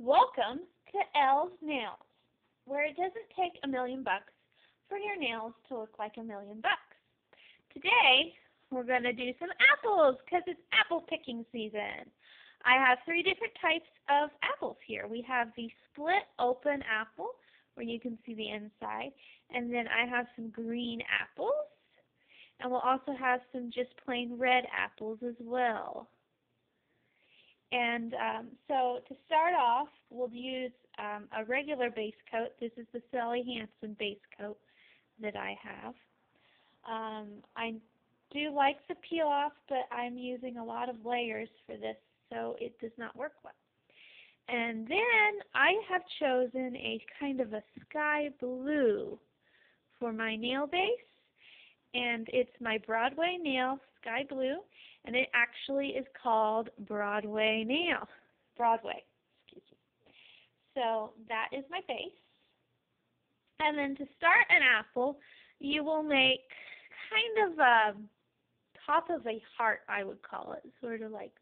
Welcome to Elle's Nails, where it doesn't take $1,000,000 for your nails to look like $1,000,000. Today, we're going to do some apples because it's apple picking season. I have 3 different types of apples here. We have the split open apple, where you can see the inside, and then I have some green apples, and we'll also have some just plain red apples as well. And so to start off, we'll use a regular base coat. This is the Sally Hansen base coat that I have. I do like the peel off, but I'm using a lot of layers for this, so it does not work well. And then I have chosen a kind of a sky blue for my nail base, and it's my Broadway nail sky blue, and it actually is called Broadway nail. Broadway, excuse me. So that is my base. And then to start an apple, you will make kind of a top of a heart, I would call it, sort of like.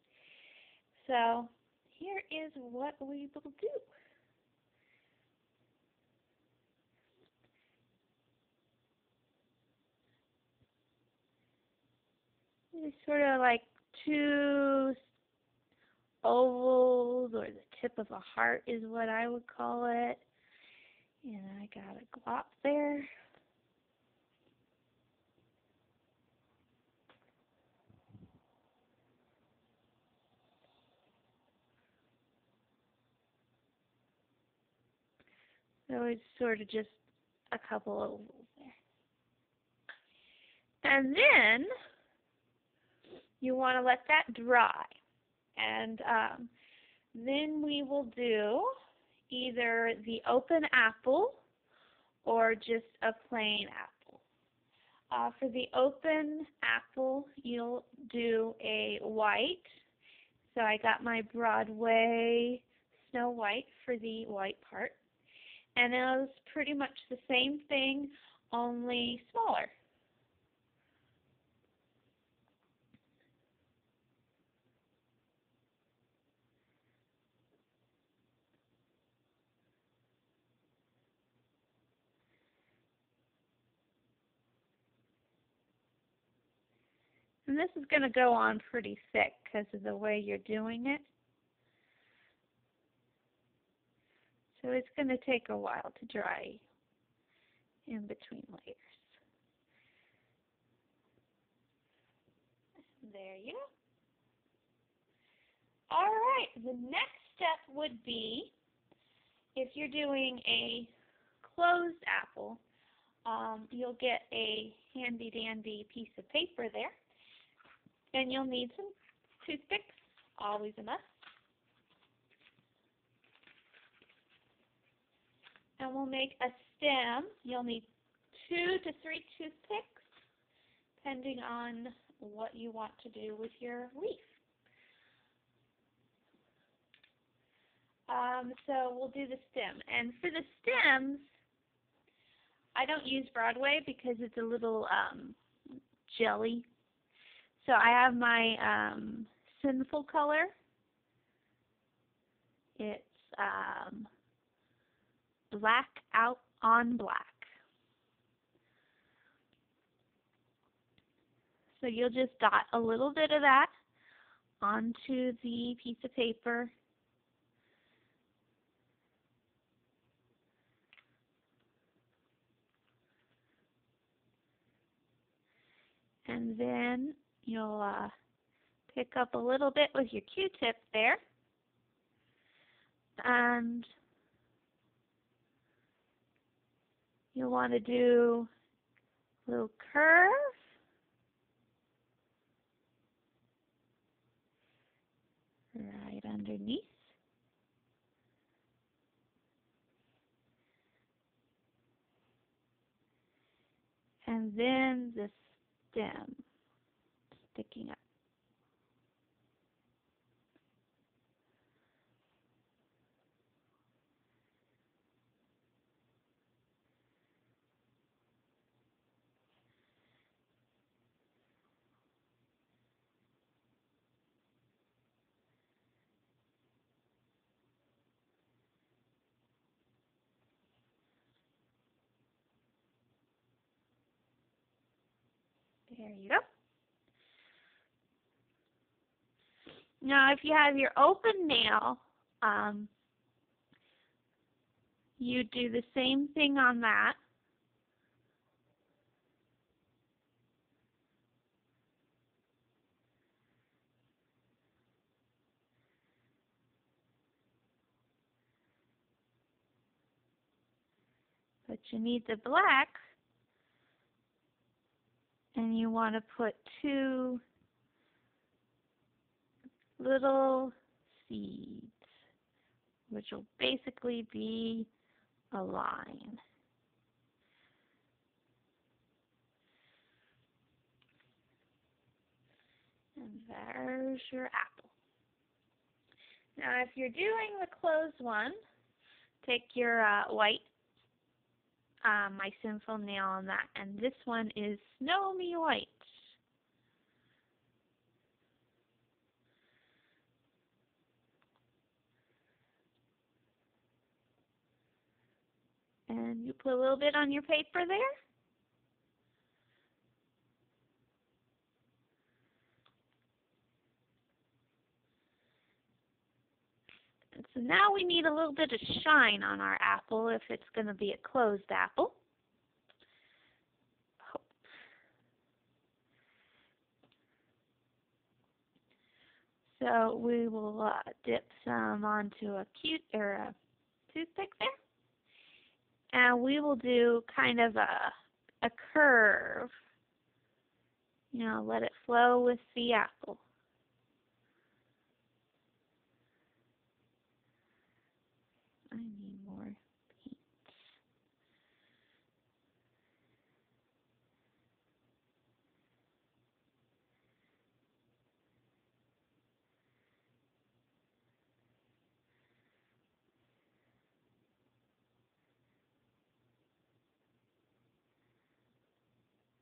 So here is what we will do. It's sort of like 2 ovals, or the tip of a heart is what I would call it. And I got a glop there. So it's sort of just a couple ovals there. And then you want to let that dry. And then we will do either the open apple or just a plain apple. For the open apple, you'll do a white. So I got my Broadway Snow White for the white part. And it was pretty much the same thing, only smaller. And this is going to go on pretty thick because of the way you're doing it. So it's going to take a while to dry in between layers. There you go. All right, the next step would be, if you're doing a closed apple, you'll get a handy dandy piece of paper there. And you'll need some toothpicks, always a must. And we'll make a stem. You'll need 2 to 3 toothpicks, depending on what you want to do with your leaf. So we'll do the stem. And for the stems, I don't use Broadway because it's a little jelly. So I have my Sinful color. It's black out on black. So you'll just dot a little bit of that onto the piece of paper. And then you'll pick up a little bit with your Q-tip there. And you'll want to do a little curve. Right underneath. And then the stem sticking up. There you go. Now, if you have your open nail, you do the same thing on that. But you need the black, and you want to put 2 little seeds, which will basically be a line. And there's your apple. Now, if you're doing the closed one, take your white, my sinful nail on that, and this one is Snowy White. And you put a little bit on your paper there. And so now we need a little bit of shine on our apple if it's going to be a closed apple. So we will dip some onto a toothpick there. And we will do kind of a curve. You know, let it flow with the apple. I need more paint.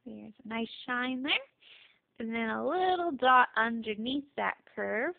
There's a nice shine there. And then a little dot underneath that curve.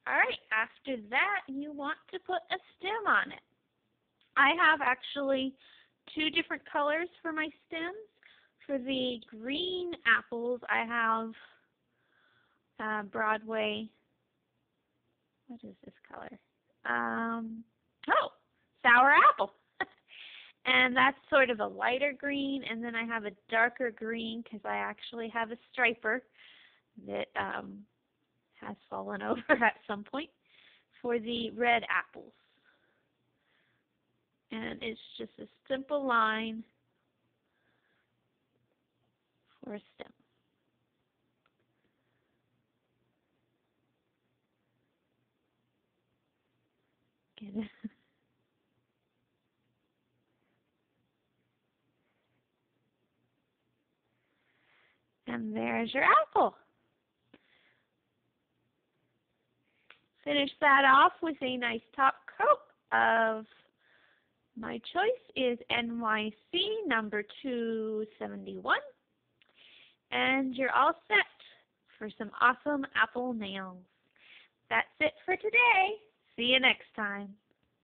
Alright, after that you want to put a stem on it. I have actually 2 different colors for my stems. For the green apples I have Broadway, what is this color? Sour apple. And that's sort of a lighter green, and then I have a darker green because I actually have a striper that has fallen over at some point for the red apples. And it's just a simple line for a stem. Get it? And there's your apple. Finish that off with a nice top coat of, my choice is NYC number 271. And you're all set for some awesome apple nails. That's it for today. See you next time.